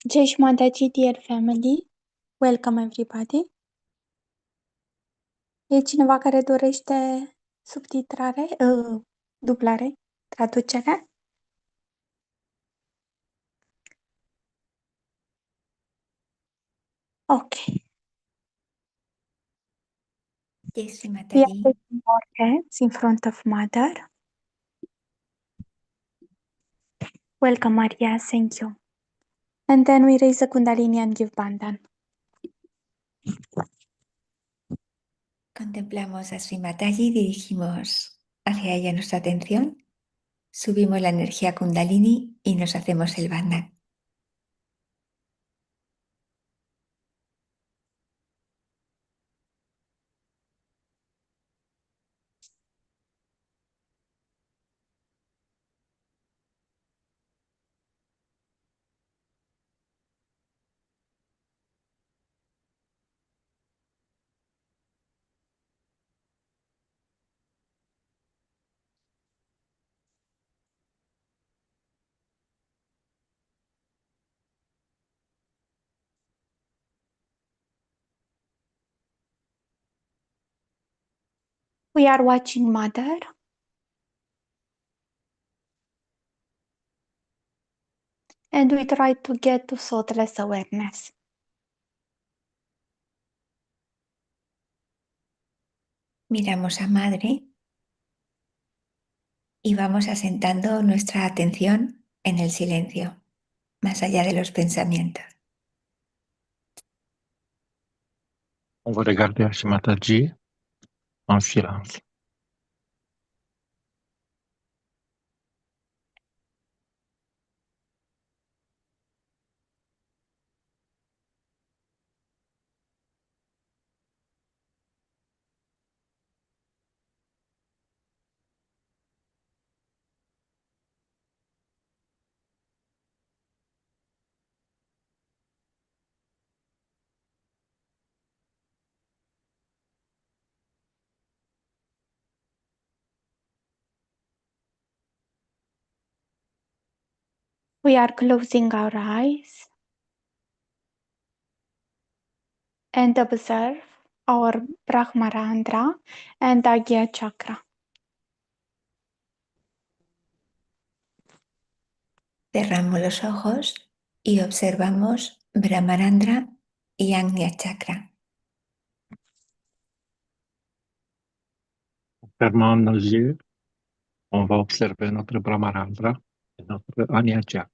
Jai Shri Mataji, dear family. Welcome everybody. E cineva care dorește subtitrare, dublare, traducere? Okay. Yes, We are Mataji. taking our hands in front of Mother. Welcome, Maria. Thank you. And then we raise the Kundalini and give Bandhan. Contemplamos a Sri Mataji, dirigimos hacia ella nuestra atención, subimos la energía Kundalini y nos hacemos el bandhan. We are watching Mother. And we try to get to thoughtless awareness. Miramos a Madre y vamos asentando nuestra atención en el silencio, más allá de los pensamientos. On va regarder Shri Mataji en silence. We are closing our eyes and observe our Brahmarandra and Agya Chakra. Cerramos los ojos y observamos Brahmarandra y Agnya Chakra. En fermant nos yeux, on va observer notre Brahmarandra et notre Anya Chakra.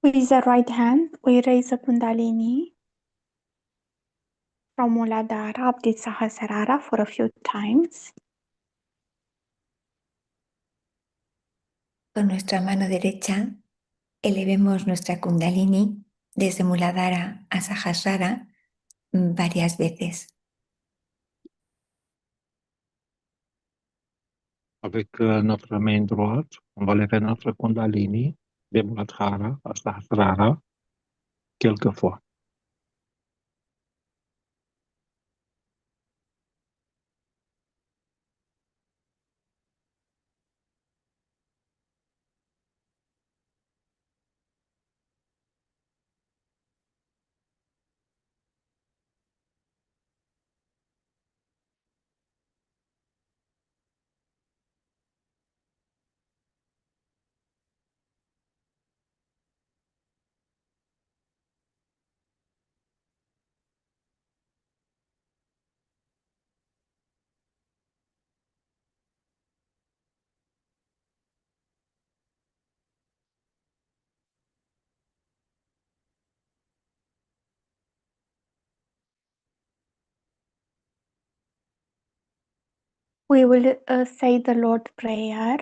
With the right hand, we raise the Kundalini from Muladhara up the Sahasrara for a few times. Con nuestra mano derecha elevemos nuestra Kundalini desde Muladhara a Sahasrara varias veces. Avec notre main droite, on va lever notre Kundalini de Muladhara à Sahasrara quelques fois. We will say the Lord Prayer.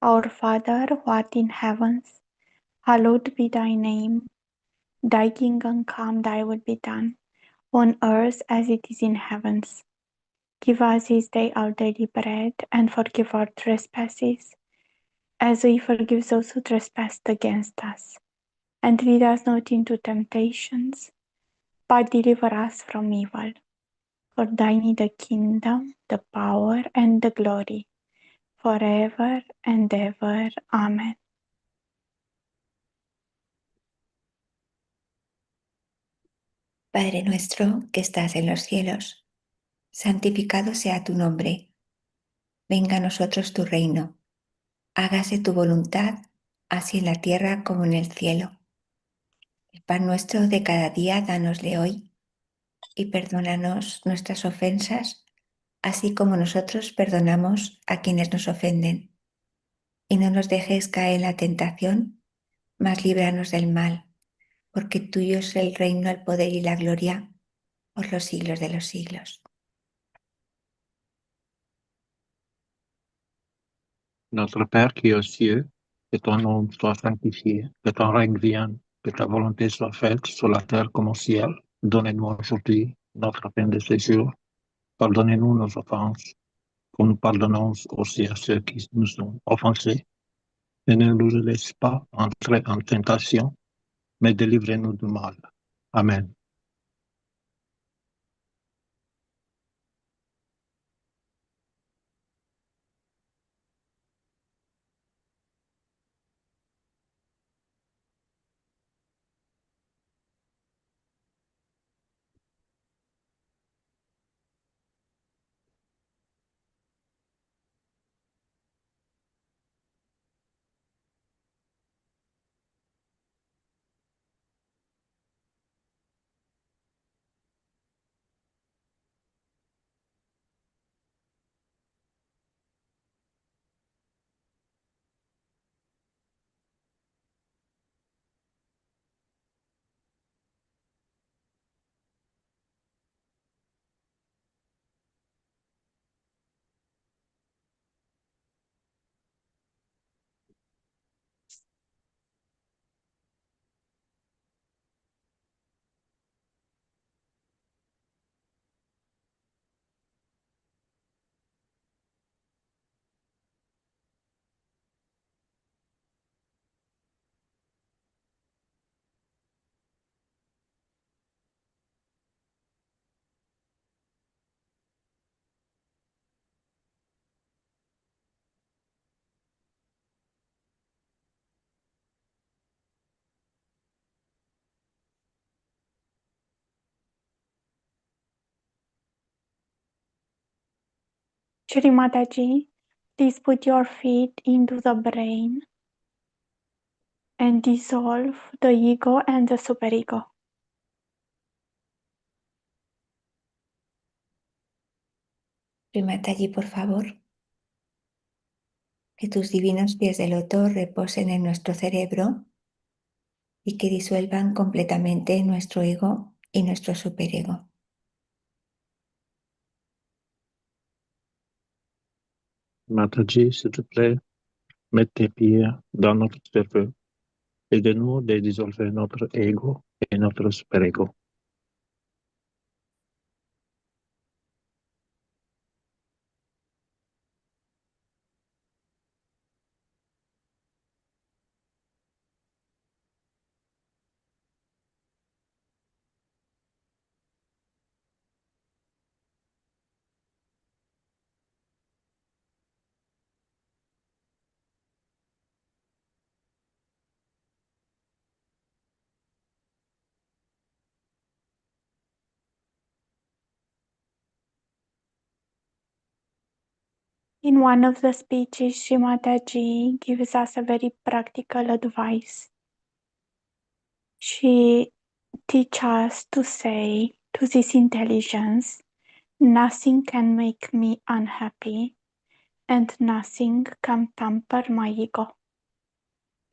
Our Father, who art in heavens, hallowed be thy name. Thy kingdom come, thy will be done, on earth as it is in heavens. Give us this day our daily bread, and forgive our trespasses, as we forgive those who trespass against us. And lead us not into temptations, but deliver us from evil. For thine is the kingdom, the power, and the glory, forever and ever. Amen. Padre nuestro que estás en los cielos, santificado sea tu nombre. Venga a nosotros tu reino. Hágase tu voluntad, así en la tierra como en el cielo. El pan nuestro de cada día dánosle hoy y perdónanos nuestras ofensas, así como nosotros perdonamos a quienes nos ofenden. Y no nos dejes caer en la tentación, mas líbranos del mal, porque tuyo es el reino, el poder y la gloria por los siglos de los siglos. Notre Père qui est aux cieux, que ton nom soit sanctifié, que ton règne vienne, que ta volonté soit faite sur la terre comme au ciel. Donne-nous aujourd'hui notre pain de ce jour. Pardonnez-nous nos offenses, comme nous pardonnons aussi à ceux qui nous ont offensés. Et ne nous laisse pas entrer en tentation, mais délivrez-nous du mal. Amen. Shri Mataji, please put your feet into the brain and dissolve the ego and the superego. Rímate allí, por favor. Que tus divinos pies de loto reposen en nuestro cerebro y que disuelvan completamente nuestro ego y nuestro superego. Mataji, s'il te plaît, mets tes pieds dans notre cerveau et de nous de dissolver notre ego et notre superego. In one of the speeches, Shri Mataji gives us a very practical advice. She teaches us to say to this intelligence, nothing can make me unhappy and nothing can tamper my ego.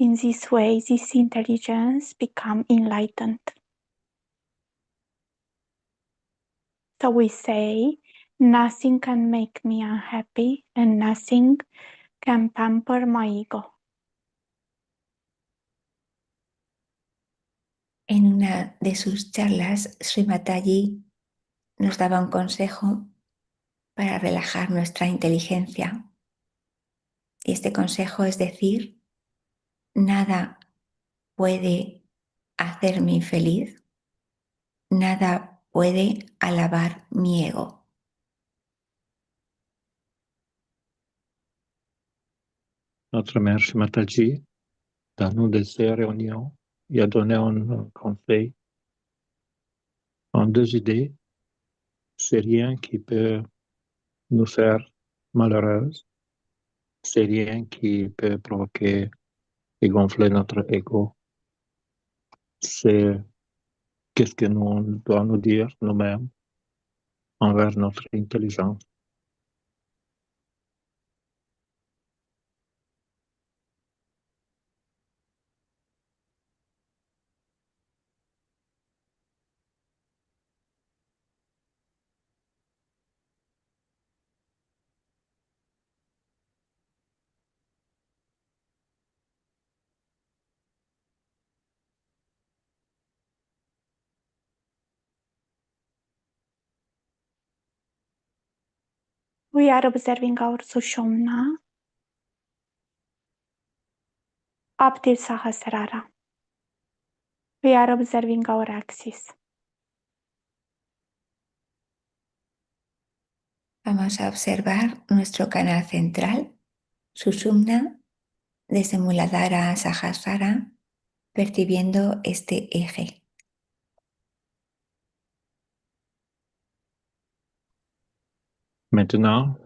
In this way, this intelligence becomes enlightened. So we say, nothing can make me unhappy and nothing can pamper my ego. En una de sus charlas, Sri Mataji nos daba un consejo para relajar nuestra inteligencia. Y este consejo es decir, nada puede hacerme infeliz, nada puede alabar mi ego. Notre Mère chez Mataji, dans nous de ces réunions, il a donné un conseil en deux idées. C'est rien qui peut nous faire malheureux. C'est rien qui peut provoquer et gonfler notre ego. C'est qu'est-ce que nous doit nous dire nous-mêmes envers notre intelligence. We are observing our Sushumna up till Sahasrara. We are observing our axis. Vamos a observar nuestro canal central, Sushumna, desde Muladhara a Sahasrara, percibiendo este eje. Maintenant,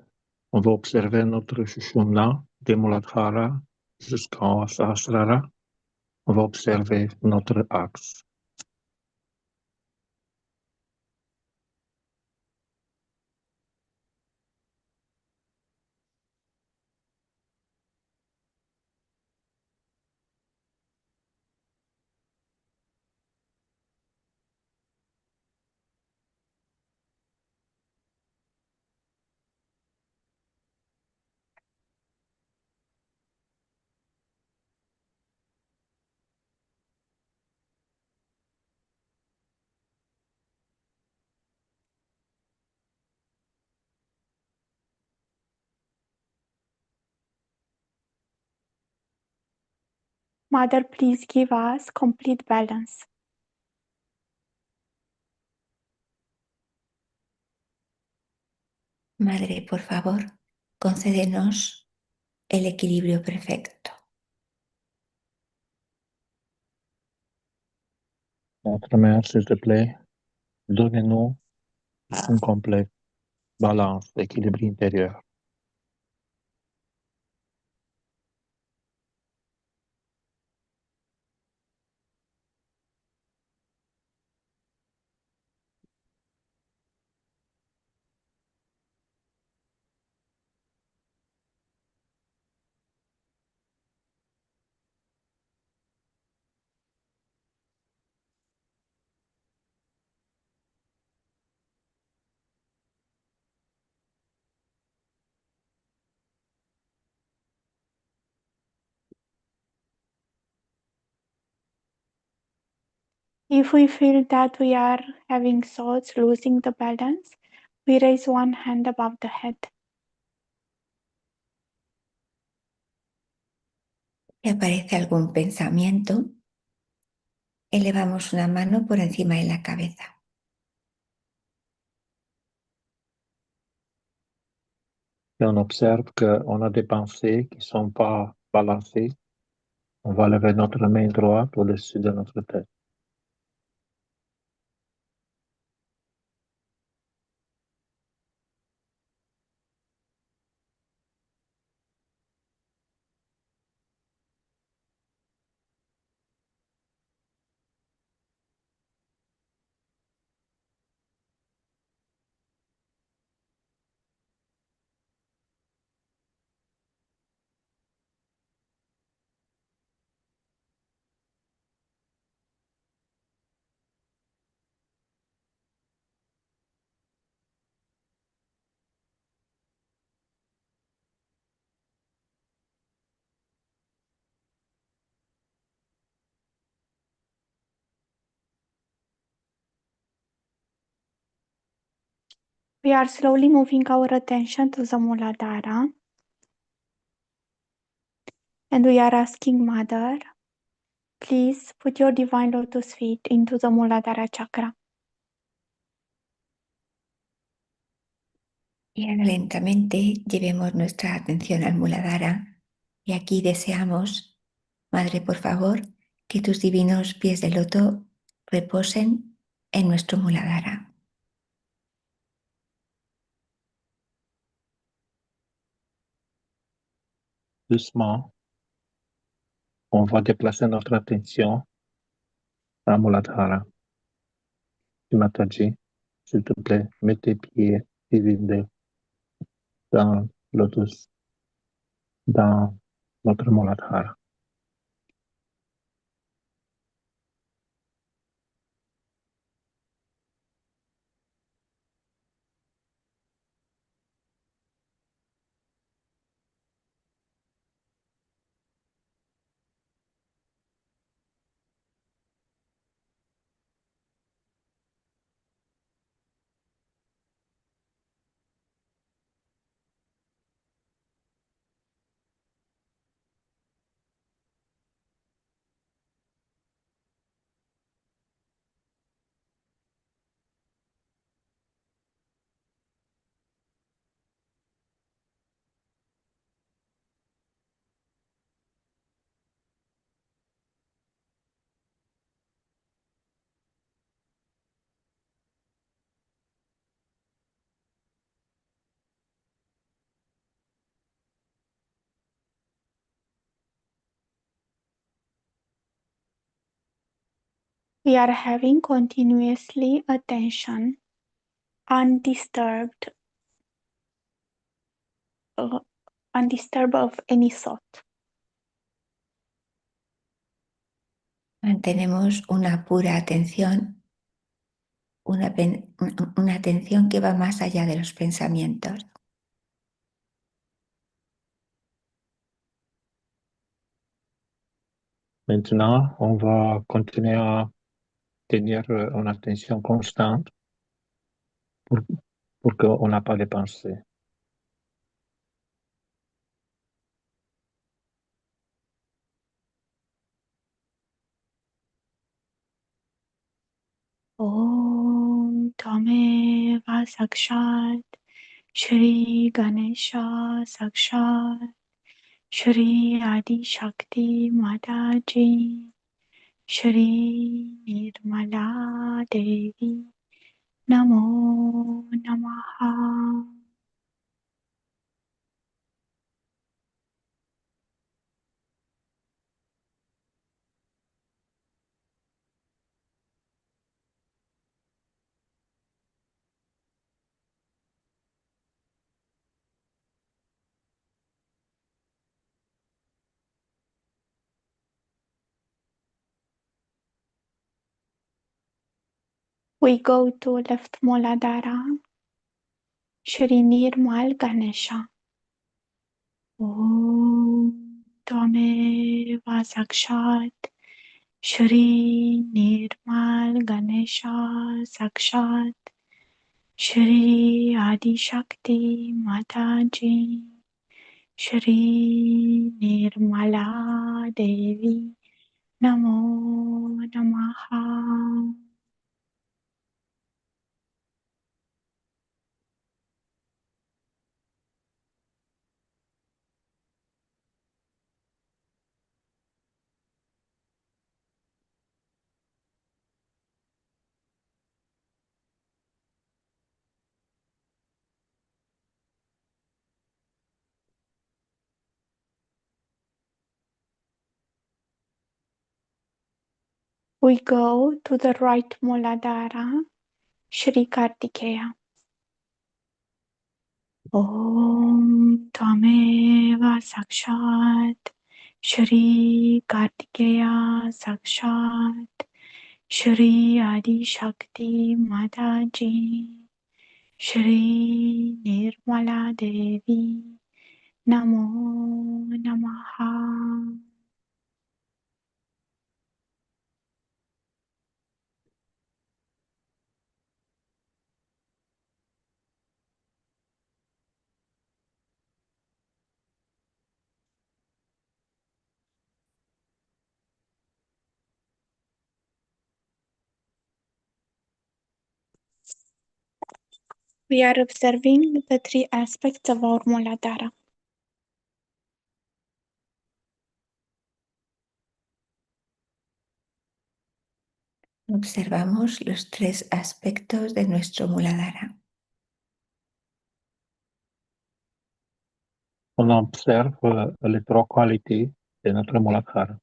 on va observer notre Sushumna de Muladhara jusqu'à Sahasrara. On va observer notre axe. Mother, please give us complete balance. Madre, por favor, concédenos el equilibrio perfecto. Notre Mère, s'il te plaît, donnez-nous une complète balance, équilibre intérieur. If we feel that we are having thoughts losing the balance, we raise one hand above the head. Si aparece algún pensamiento, elevamos una mano por encima de la cabeza. Si on observe qu'on a des pensées qui ne sont pas balancées, on va lever notre main droite au-dessus de notre tête. We are slowly moving our attention to the Muladhara. And we are asking Mother, please put your divine lotus feet into the Muladhara chakra. Y ahora lentamente llevemos nuestra atención al Muladhara y aquí deseamos, Madre, por favor, que tus divinos pies de loto reposen en nuestro Muladhara. Doucement, on va déplacer notre attention à Muladhara. Tu m'as dit, s'il te plaît, mets tes pieds divisés dans lotus, dans notre Muladhara. We are having continuously attention, undisturbed, undisturbed of any thought. Mantenemos una pura atención, una atención que va más allá de los pensamientos. Maintenant, on va continuer à tenir une attention constante pour qu'on n'a pas de pensées. Om Tameva Sakshat Shri Ganesha Sakshat Shri Adi Shakti Mataji Shri Nirmala Devi Namo Namaha. We go to left Muladhara, Shri Nirmal Ganesha. Om Tameva Sakshat Shri Nirmal Ganesha Sakshat Shri Adi Shakti Mataji Shri Nirmala Devi Namo Namaha. We go to the right Muladhara, Shri Kartikeya. Om Tameva Sakshat Shri Kartikeya Sakshat Shri Adi Shakti Mataji Shri Nirmala Devi Namo Namaha. We are observing the three aspects of our Muladhara. Observamos los tres aspectos de nuestro Muladhara. On observe les trois qualités de notre Muladhara.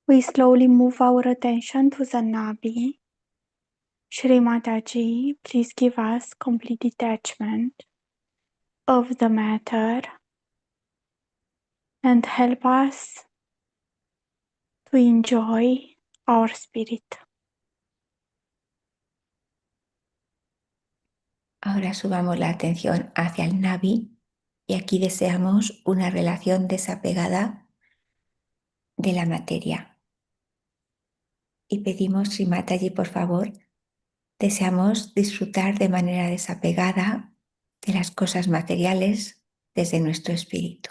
We slowly move our attention to the Nabi. Shri Mataji, please give us complete detachment of the matter and help us to enjoy our spirit. Ahora subamos la atención hacia el Navi y aquí deseamos una relación desapegada de la materia. Y pedimos, Sri Mataji, por favor, deseamos disfrutar de manera desapegada de las cosas materiales desde nuestro espíritu.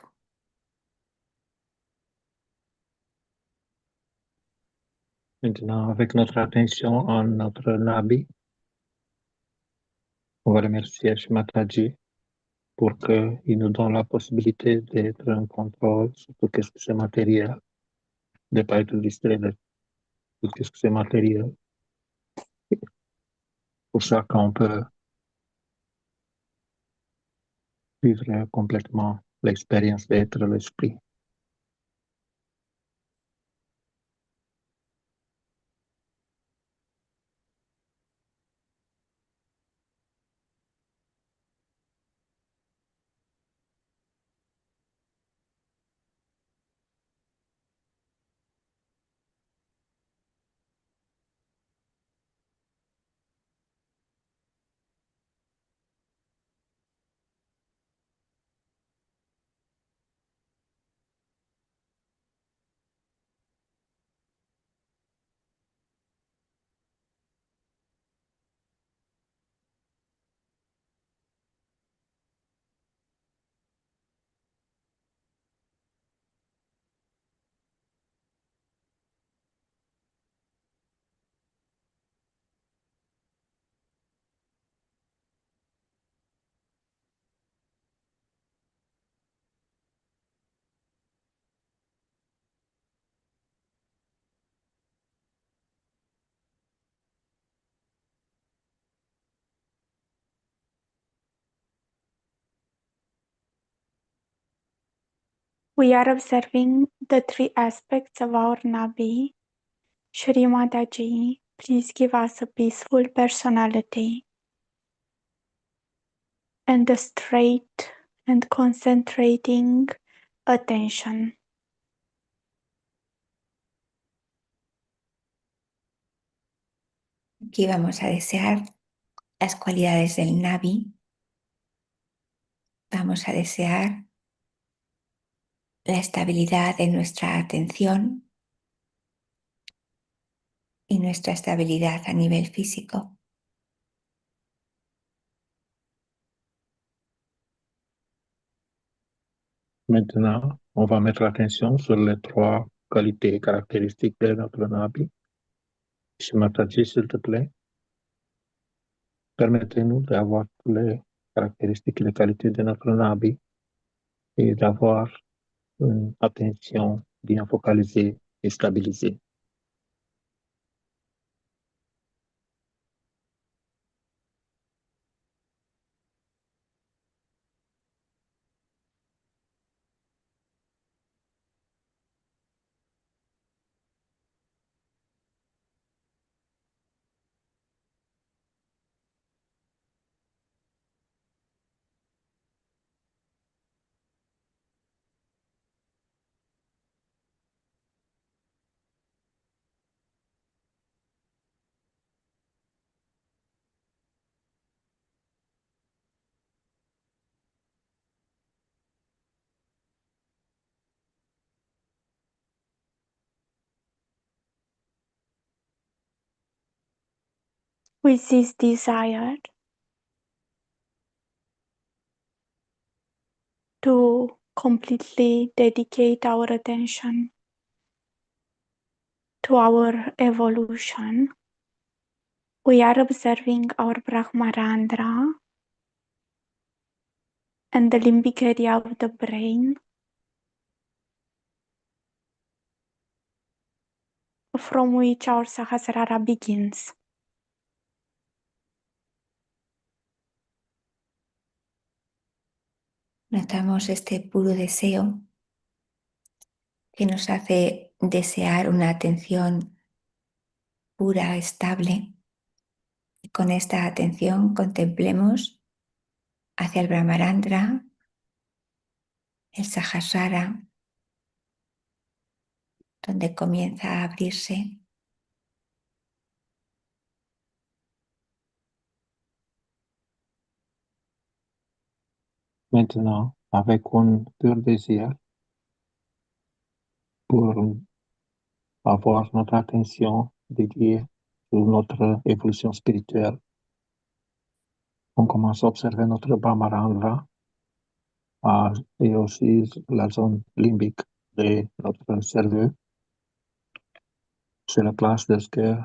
Maintenant, avec notre attention en notre Nabi, on va remercier Shimataji pour qu'il nous donne la possibilité d'être en contrôle sur tout ce que c'est matériel, de ne pas être distrait de tout ce que c'est matériel. Pour ça qu'on peut vivre complètement l'expérience d'être l'esprit. We are observing the three aspects of our Nabi. Shri Mataji, please give us a peaceful personality and a straight and concentrating attention. Aquí vamos a desear las cualidades del Navi. Vamos a desear la estabilidad de nuestra atención y nuestra estabilidad a nivel físico. Maintenant, on va mettre l'attention sur les trois qualités caractéristiques de notre Nabi. Shimataji, s'il te plaît, permettez-nous d'avoir toutes les caractéristiques et les qualités de notre Nabi et d'avoir une attention bien focalisée et stabilisée. With this desire to completely dedicate our attention to our evolution, we are observing our Brahmarandra and the limbic area of the brain from which our Sahasrara begins. Notamos este puro deseo que nos hace desear una atención pura, estable. Y con esta atención contemplemos hacia el Brahmarandra, el Sahasrara, donde comienza a abrirse. Maintenant, avec un pur désir pour avoir notre attention dédiée sur notre évolution spirituelle, on commence à observer notre Brahmarandra et aussi la zone limbique de notre cerveau. C'est la place de ce que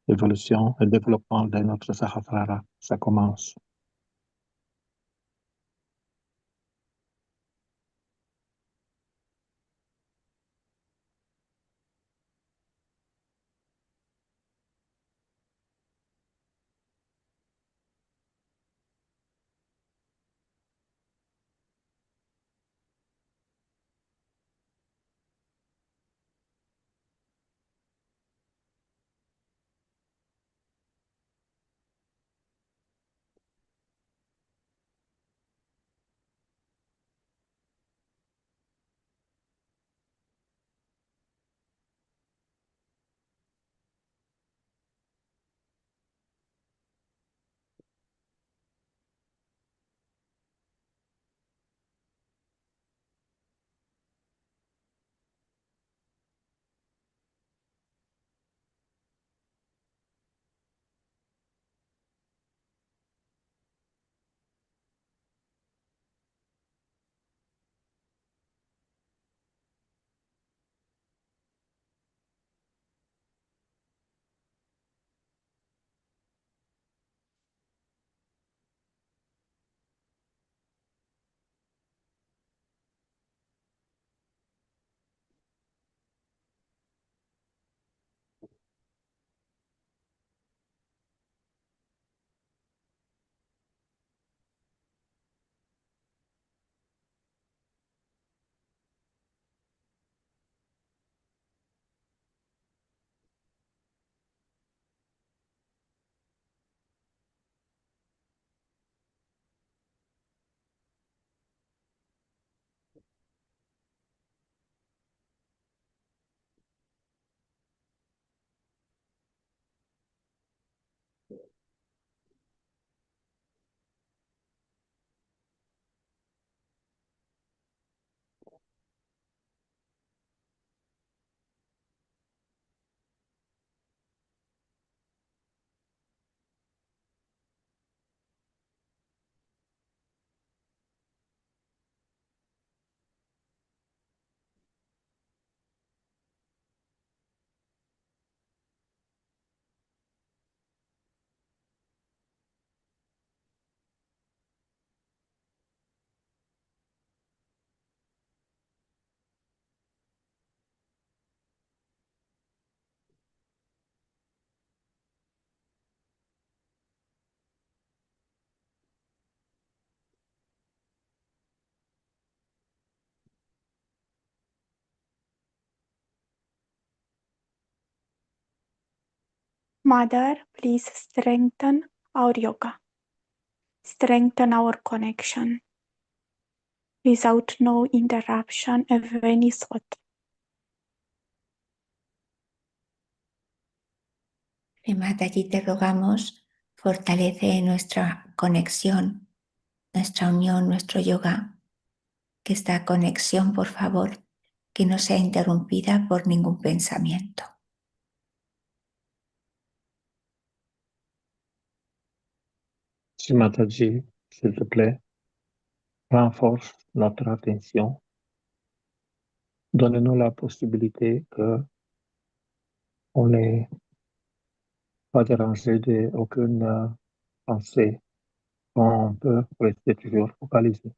l'évolution et le développement de notre Sahasrara, ça commence. Mother, please strengthen our yoga, strengthen our connection without no interruption of any sort. Mataji, te rogamos, fortalece nuestra conexión, nuestra unión, nuestro yoga, que esta conexión, por favor, que no sea interrumpida por ningún pensamiento. Mataji, s'il te plaît, renforce notre attention. Donne-nous la possibilité que on n'est pas dérangé d'aucune pensée. On peut rester toujours focalisé.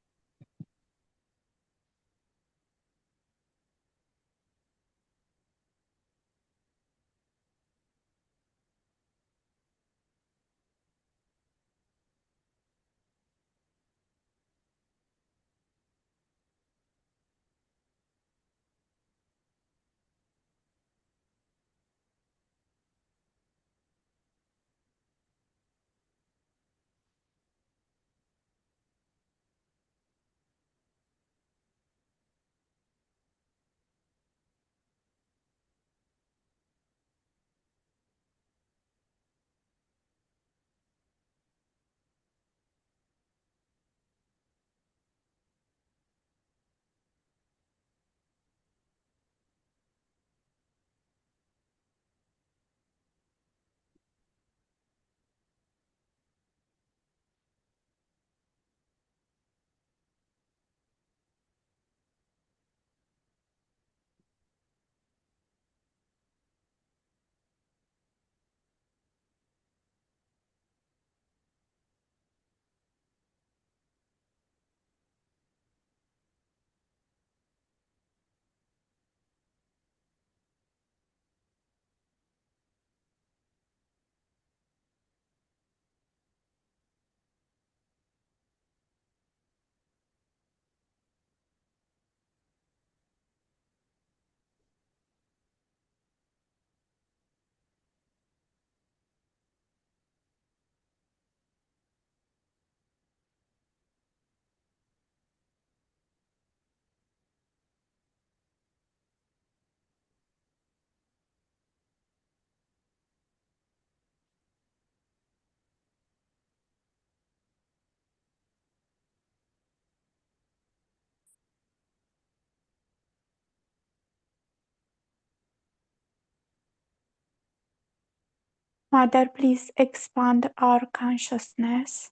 Mother, please expand our consciousness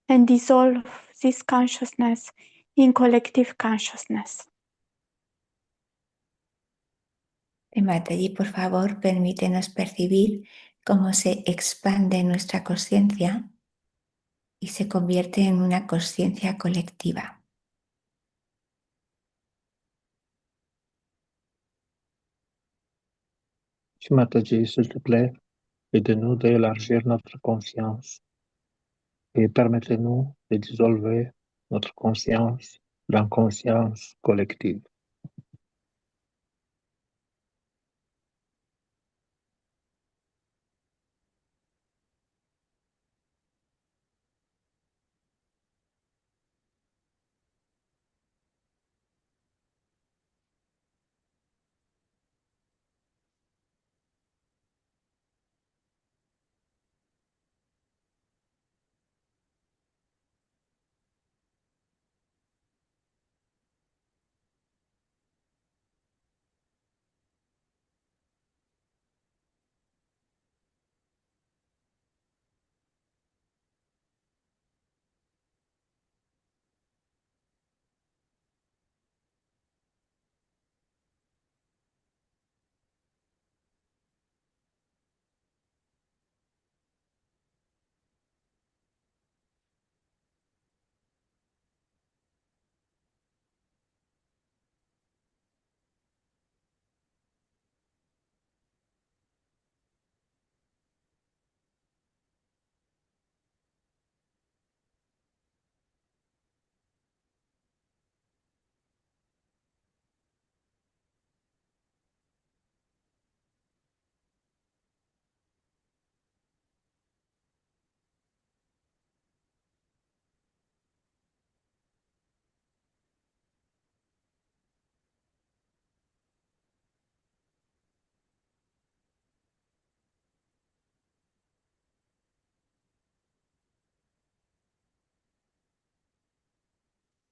and dissolve this consciousness in collective consciousness. Mataji, por favor, permítenos percibir cómo se expande nuestra conciencia y se convierte en una conciencia colectiva. Mataji, s'il te plaît, aide-nous d'élargir notre conscience et permettez-nous de dissolver notre conscience dans conscience collective.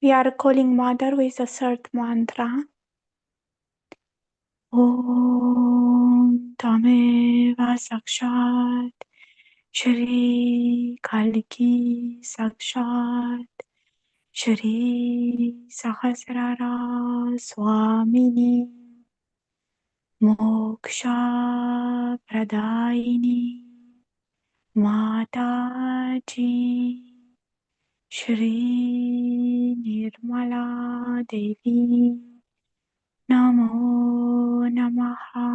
We are calling Mother with the third mantra. Om Tameva Sakshat Shri Kalki Sakshat Shri Sahasrara Swamini Moksha Pradaini Mataji Shri Nirmala Devi Namo Namaha.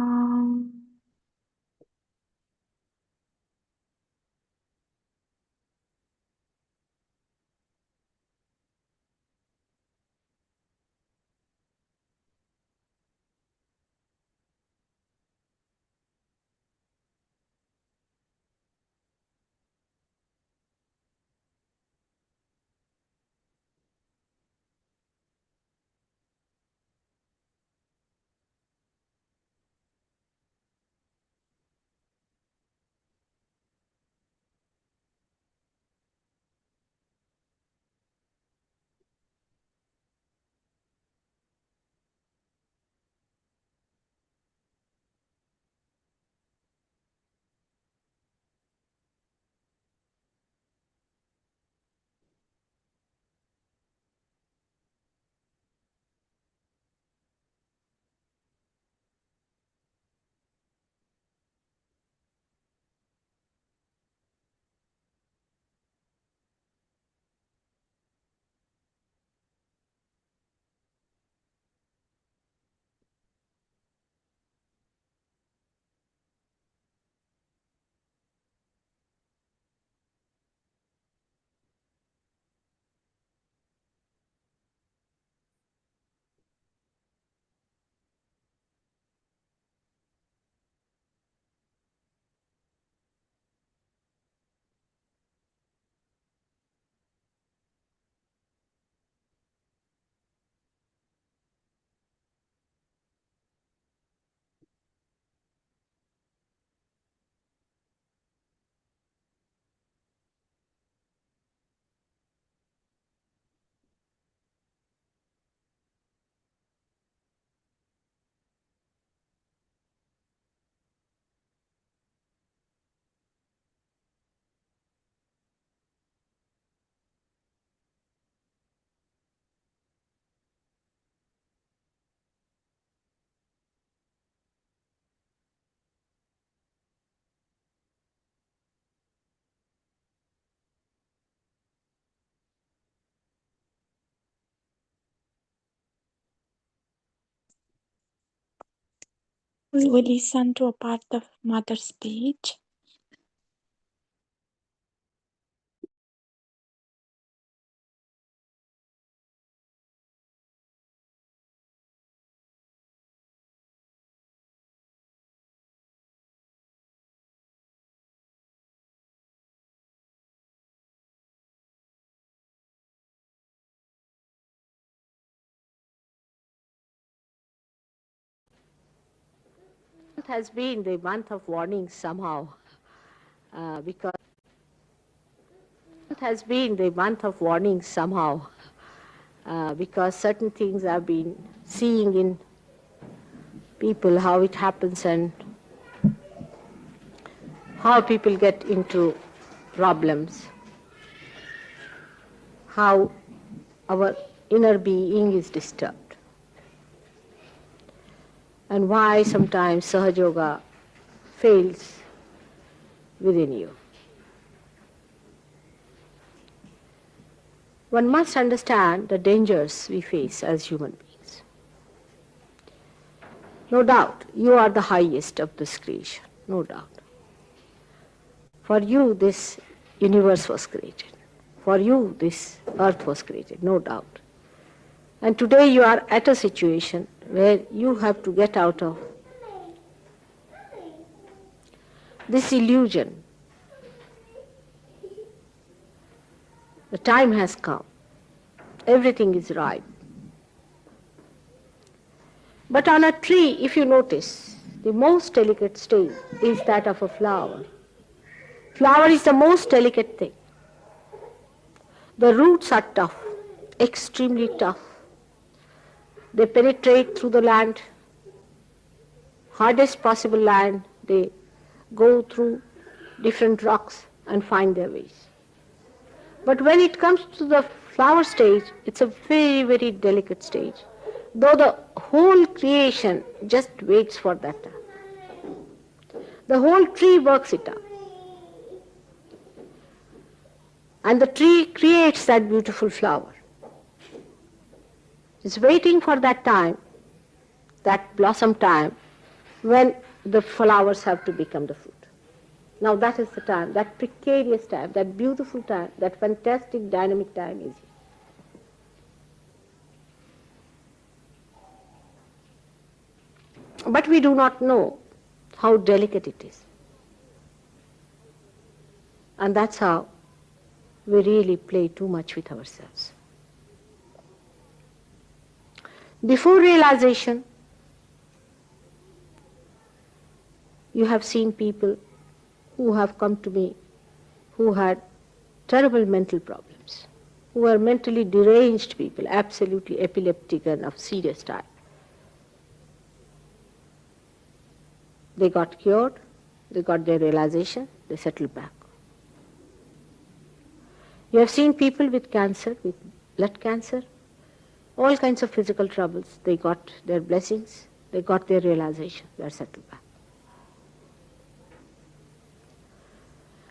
We will listen to a part of Mother's speech. It has been the month of warning somehow, because it has been the month of warning somehow, because certain things I've been seeing in people, how it happens and how people get into problems, how our inner being is disturbed, and why sometimes Sahaja Yoga fails within you. One must understand the dangers we face as human beings. No doubt, you are the highest of this creation, no doubt. For you, this universe was created. For you, this earth was created, no doubt. And today you are at a situation where you have to get out of this illusion. The time has come. Everything is ripe. But on a tree, if you notice, the most delicate stage is that of a flower. Flower is the most delicate thing. The roots are tough, extremely tough. They penetrate through the land, hardest possible land. They go through different rocks, and find their ways. But when it comes to the flower stage, it's a very, very delicate stage, though the whole creation just waits for that time. The whole tree works it out. And the tree creates that beautiful flower. It's waiting for that time, that blossom time, when the flowers have to become the fruit. Now that is the time, that precarious time, that beautiful time, that fantastic dynamic time is here. But we do not know how delicate it is. And that's how we really play too much with ourselves. Before realization, you have seen people who have come to me who had terrible mental problems, who were mentally deranged people, absolutely epileptic and of serious type. They got cured, they got their realization, they settled back. You have seen people with cancer, with blood cancer, all kinds of physical troubles. They got their blessings, they got their realization, they are settled back.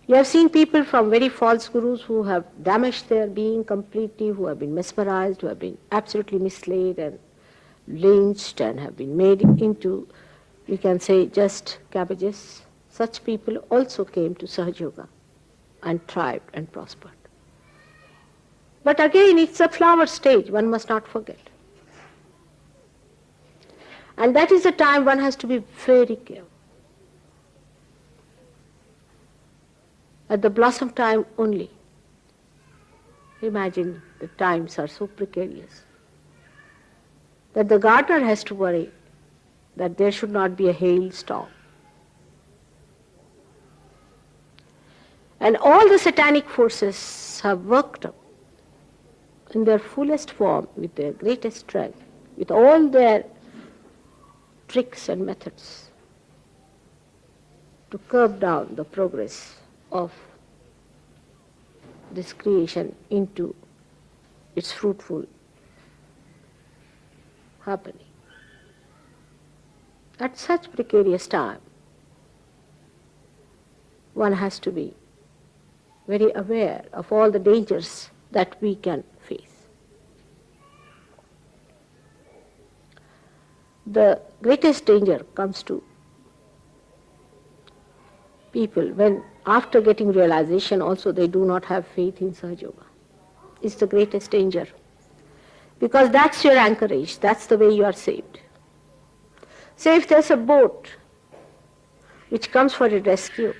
You have seen people from very false gurus who have damaged their being completely, who have been mesmerized, who have been absolutely misled and lynched and have been made into, we can say, just cabbages. Such people also came to Sahaja Yoga and thrived and prospered. But again, it's a flower stage, one must not forget. And that is the time one has to be very careful. At the blossom time only. Imagine the times are so precarious that the gardener has to worry that there should not be a hailstorm. And all the satanic forces have worked up in their fullest form, with their greatest strength, with all their tricks and methods to curb down the progress of this creation into its fruitful happening. At such precarious time, one has to be very aware of all the dangers that we can face. The greatest danger comes to people when, after getting realization, also they do not have faith in Sahaja Yoga. It's the greatest danger. Because that's your anchorage, that's the way you are saved. Say if there's a boat which comes for a rescue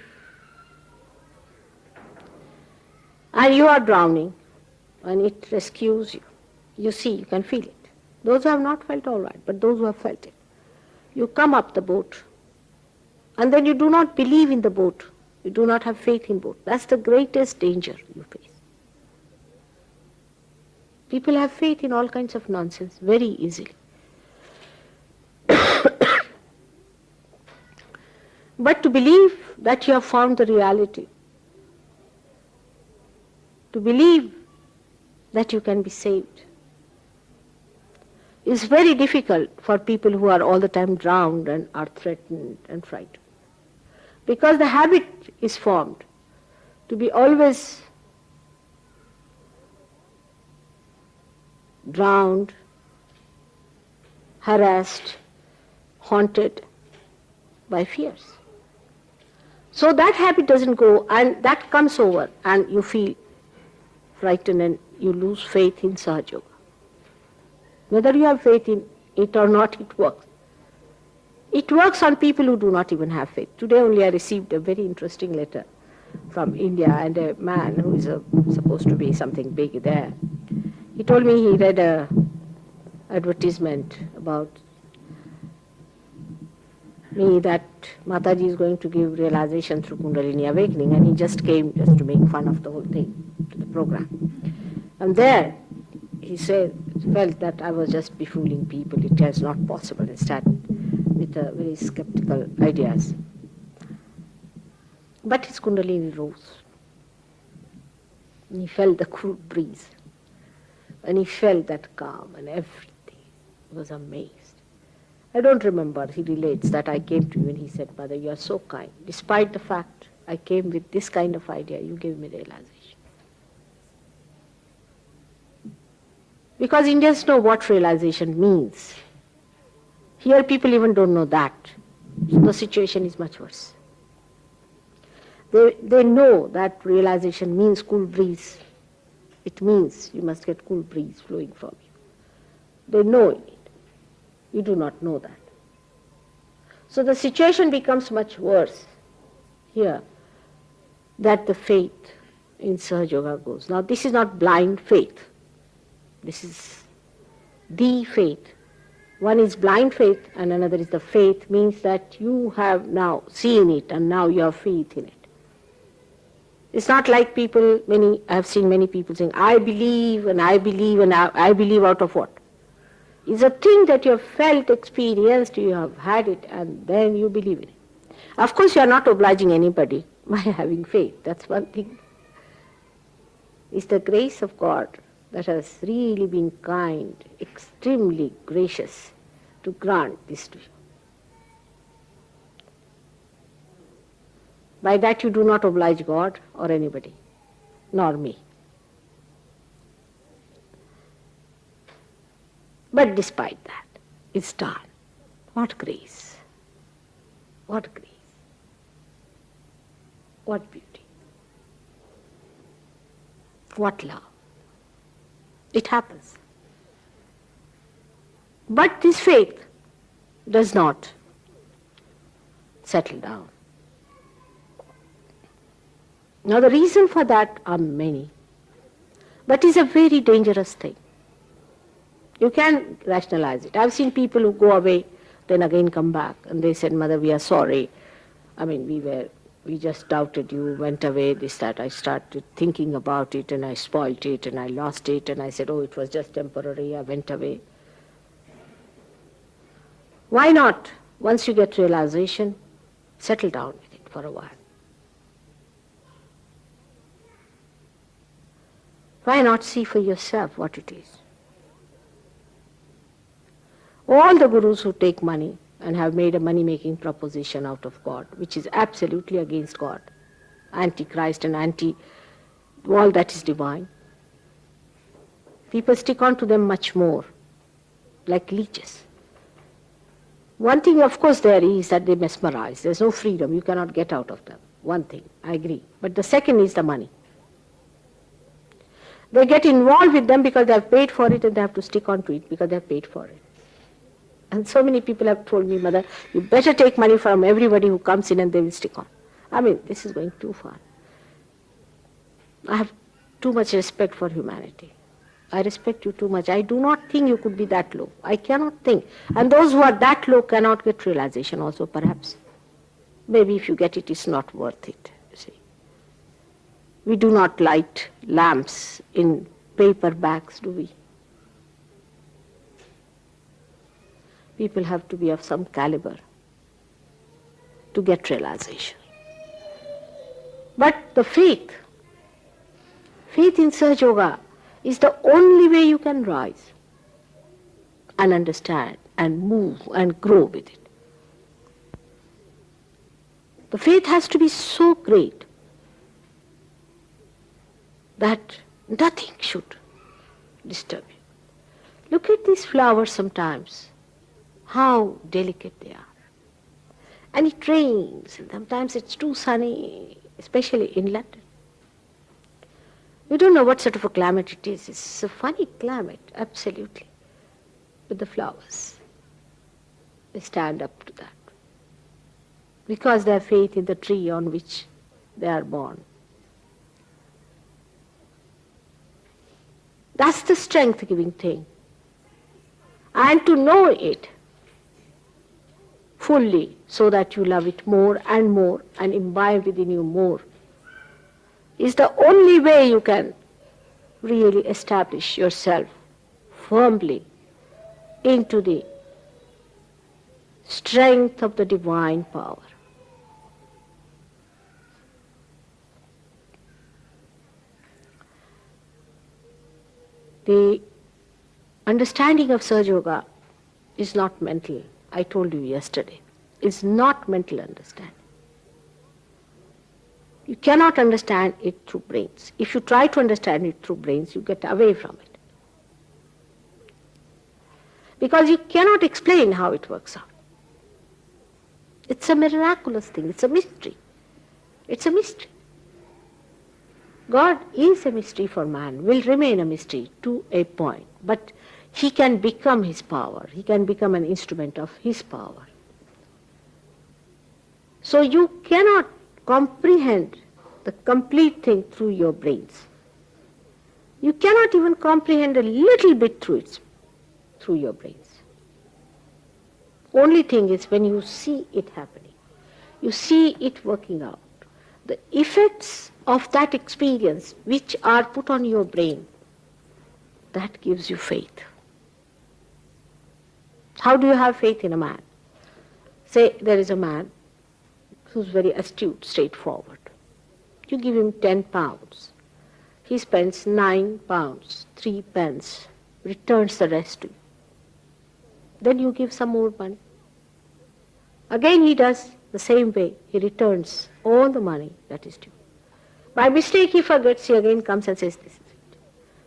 and you are drowning and it rescues you, you see, you can feel it. Those who have not felt, all right, but those who have felt it, you come up the boat and then you do not believe in the boat, you do not have faith in boat. That's the greatest danger you face. People have faith in all kinds of nonsense very easily. But to believe that you have found the reality, to believe that you can be saved, is very difficult for people who are all the time drowned and are threatened and frightened. Because the habit is formed to be always drowned, harassed, haunted by fears. So that habit doesn't go, and that comes over, and you feel frightened and you lose faith in Sahaja Yoga. Whether you have faith in it or not, it works. It works on people who do not even have faith. Today only I received a very interesting letter from India, and a man who is supposed to be something big there. He told me he read an advertisement about me that Mataji is going to give realization through Kundalini awakening, and he just came just to make fun of the whole thing, to the program. And there he felt that I was just befooling people, it is not possible, and started with very skeptical ideas. But his Kundalini rose. And he felt the cool breeze. And he felt that calm and everything. He was amazed. I don't remember, he relates, that I came to you and he said, Mother, you are so kind. Despite the fact I came with this kind of idea, you gave me realization. Because Indians know what realization means. Here people even don't know that. So the situation is much worse. They know that realization means cool breeze. It means you must get cool breeze flowing from you. They know it. You do not know that. So the situation becomes much worse here, that the faith in Sahaja Yoga goes. Now this is not blind faith. This is the faith. One is blind faith and another is the faith, means that you have now seen it and now you have faith in it. It's not like people, I have seen many people saying, I believe and I believe and I believe out of what? It's a thing that you have felt, experienced, you have had it, and then you believe in it. Of course, you are not obliging anybody by having faith. That's one thing. It's the grace of God that has really been kind, extremely gracious to grant this to you. By that you do not oblige God or anybody, nor me. But despite that, it's done. What grace! What grace! What beauty! What love! It happens. But this faith does not settle down. Now the reason for that are many, but it's a very dangerous thing. You can rationalize it. I've seen people who go away, then again come back, and they said, Mother, we are sorry. I mean, we just doubted you, went away, this, that. I started thinking about it, and I spoilt it, and I lost it, and I said, oh, it was just temporary, I went away. Why not, once you get realization, settle down with it for a while? Why not see for yourself what it is? All the gurus who take money and have made a money-making proposition out of God, which is absolutely against God, anti-Christ and anti all that is divine, people stick on to them much more, like leeches. One thing, of course, there is that they mesmerize. There's no freedom. You cannot get out of them. One thing, I agree. But the second is the money. They get involved with them because they have paid for it and they have to stick on to it because they have paid for it. And so many people have told me, Mother, you better take money from everybody who comes in and they will stick on. I mean, this is going too far. I have too much respect for humanity. I respect you too much. I do not think you could be that low. I cannot think. And those who are that low cannot get realization also, perhaps. Maybe if you get it, it's not worth it, you see. We do not light lamps in paper bags, do we? People have to be of some caliber to get realization. But the faith in Sahaja Yoga is the only way you can rise and understand and move and grow with it. The faith has to be so great that nothing should disturb you. Look at these flowers sometimes, how delicate they are. And it rains, and sometimes it's too sunny, especially in London. You don't know what sort of a climate it is. It's a funny climate, absolutely, with the flowers. They stand up to that because they have faith in the tree on which they are born. That's the strength-giving thing. And to know it fully so that you love it more and imbibe within you more is the only way you can really establish yourself firmly into the strength of the divine power. The understanding of Sahaja Yoga is not mental. I told you yesterday. It's not mental understanding. You cannot understand it through brains. If you try to understand it through brains, you get away from it. Because you cannot explain how it works out. It's a miraculous thing. It's a mystery. It's a mystery. God is a mystery for man, will remain a mystery to a point. But he can become his power. He can become an instrument of his power. So you cannot comprehend the complete thing through your brains. You cannot even comprehend a little bit through your brains. Only thing is when you see it happening, you see it working out. The effects of that experience which are put on your brain, that gives you faith. How do you have faith in a man? Say there is a man who's very astute, straightforward. You give him 10 pounds. He spends 9 pounds, 3 pence, returns the rest to you. Then you give some more money. Again he does the same way. He returns all the money that is due. By mistake he forgets, he again comes and says, this is it.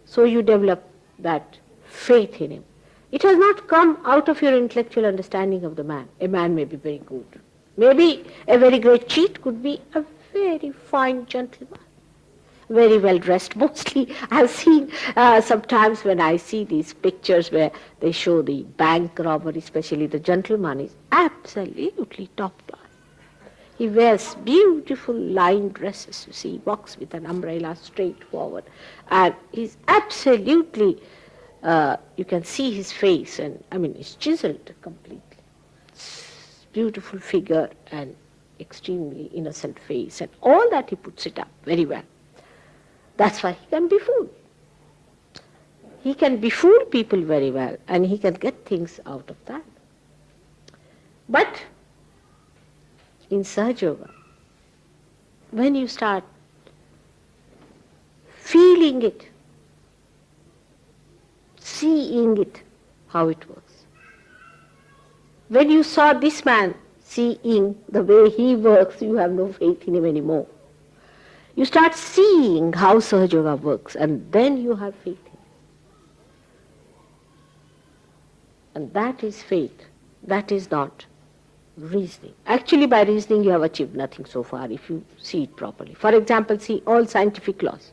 So you develop that faith in him. It has not come out of your intellectual understanding of the man. A man may be very good. Maybe a very great cheat could be a very fine gentleman. Very well dressed. Mostly I've seen sometimes when I see these pictures where they show the bank robbery, especially the gentleman is absolutely top class. He wears beautiful lined dresses, you see, he walks with an umbrella straight forward. And he's absolutely, you can see his face, and I mean, it's chiseled completely. Beautiful figure and extremely innocent face, and all that he puts it up very well. That's why he can befool. He can befool people very well, and he can get things out of that. But in Sahaja Yoga, when you start feeling it, seeing it, how it works. When you saw this man seeing the way he works, you have no faith in him anymore. You start seeing how Sahaja Yoga works, and then you have faith in him. And that is faith. That is not reasoning. Actually, by reasoning you have achieved nothing so far if you see it properly. For example, see all scientific laws.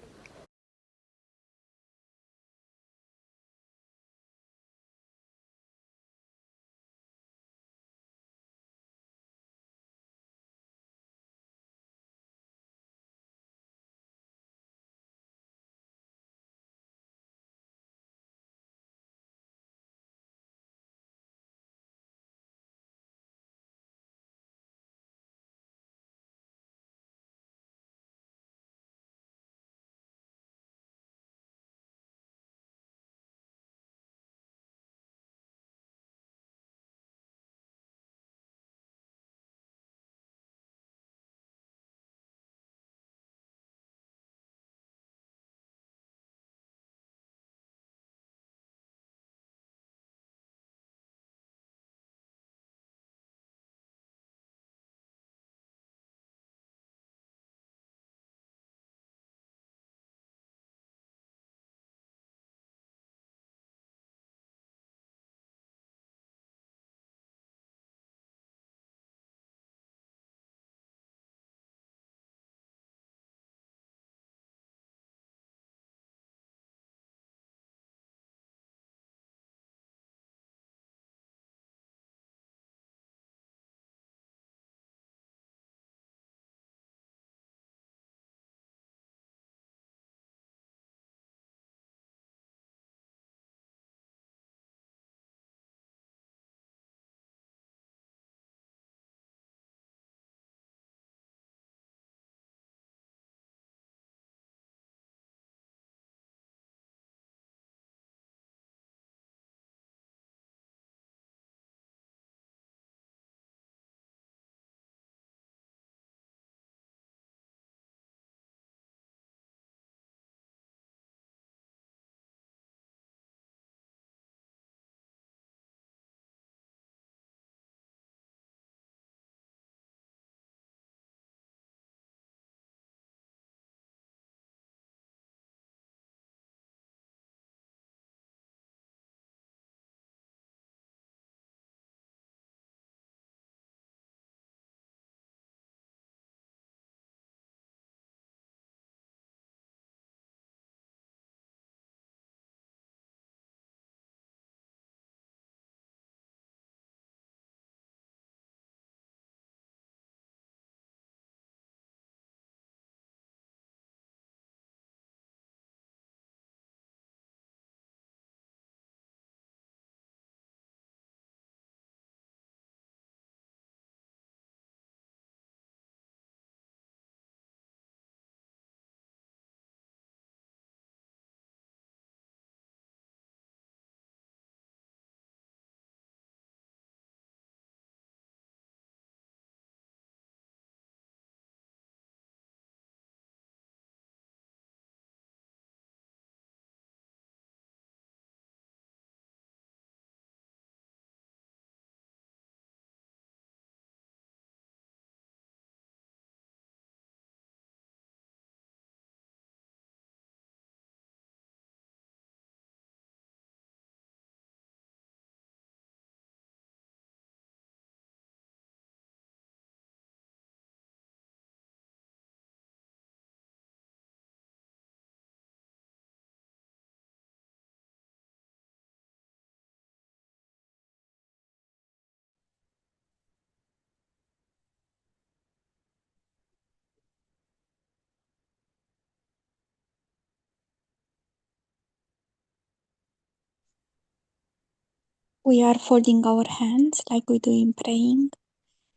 We are folding our hands like we do in praying.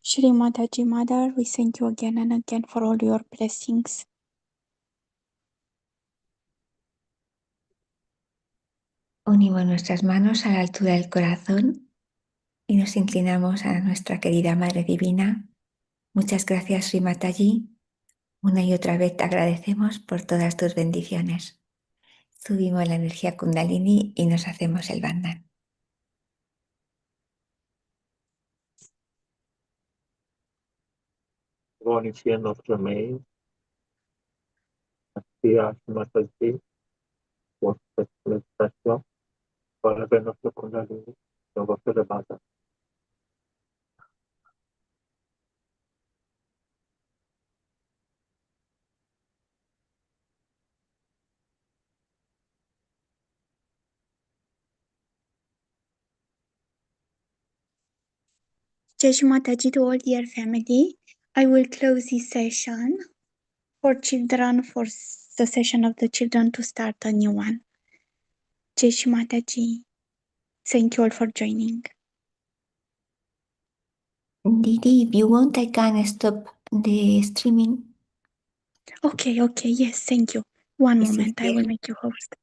Shri Mataji Mother, we thank you again and again for all your blessings. Unimos nuestras manos a la altura del corazón y nos inclinamos a nuestra querida Madre Divina. Muchas gracias, Sri Mataji. Una y otra vez te agradecemos por todas tus bendiciones. Subimos la energía Kundalini y nos hacemos el Bandhan. On va initier notre mail. Merci à Mataji pour cette méditation. On va lever notre Kundalini et on va faire le Bandhan. Jai Shri Mataji to all dear family. I will close this session for children, for the session of the children to start a new one. Jai Shri Mataji. Thank you all for joining. Didi, if you want, I can stop the streaming. Okay, yes, thank you. One Is it moment, I clear? will make you host.